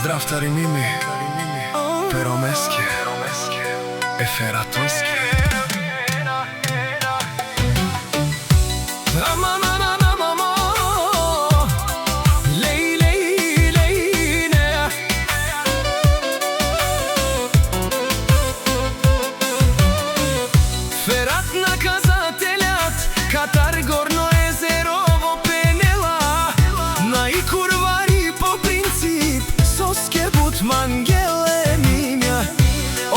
Поздрав тари Мими, Перомеске, Ефератонске. Ферат наказателят, Катар горно езеро во Пенела. Наи курвари по принцип, Соске Бутман геле мимја.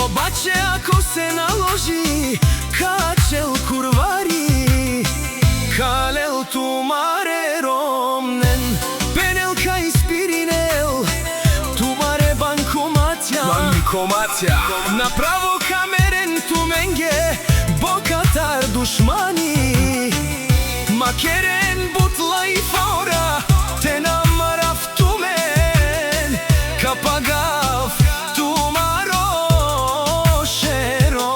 Обаче ако се наложи, Качел курвари, Калел тумаре ромнен. Пенелка испиринел, Тумаре банкоматја. Направо камерен туменге, Катар душмани. Макерен бутла и фора, те намарав тумен. Капагав тумаро шеро.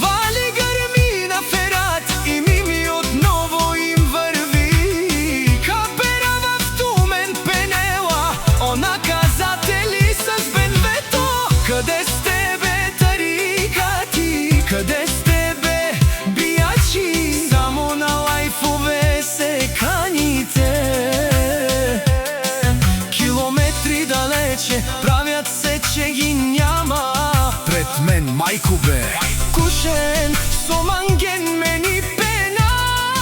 Вали грми на Ферат и Мими одново им врви. Каперавав тумен Пенела, наказатели с Бенвето. Къде сте бе тарикати? Къде сте бе биячи? Само на лайфове се каните. Километри далече, правят се, че ги няма. Пред мен мајко бе Кушен со манген мени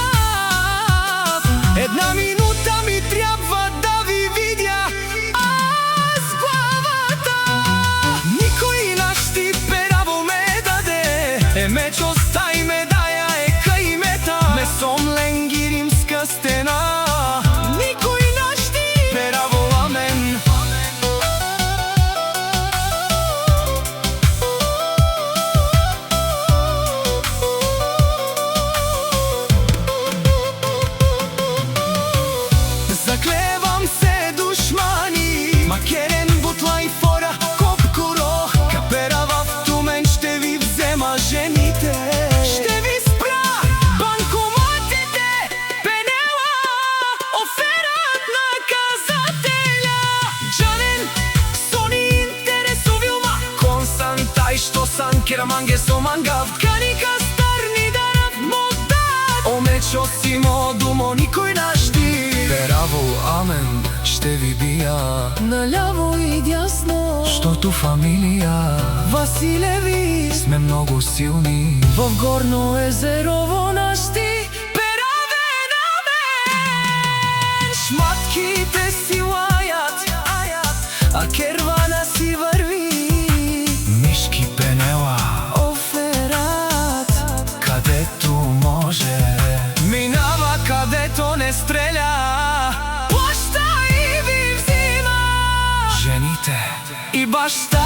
пенав. Една минута ми трябва да ви видя аз главата. Никој наш ти пераво ме даде. Мечо стај ме даја кај мета. Ме сомлен ги римска стена. Никој наш ти пераво амен. Заклевам се душмани, Макерен бутла и фора, Копкуро. Каперава в тумен, ще ви взема жените. Ще ви спра банкоматите. Пенела, оферат наказателя. Джанен, Сони интересувилма. Консантај што сан кераманге со мангав. Каника старни дарав модат. Омечо си модумо, никој наш ти. Пераво амен, ще ви бија Наляво и дясно, штото фамилија. Василеви Сме многу силни. во горно езерово нашти пераве на мен. Шматките си лајат, а кервана си врви. Мишки Пенела, Оферат, кадето може. минава кадето не стреля. Плаща и ви взима. Жените И башта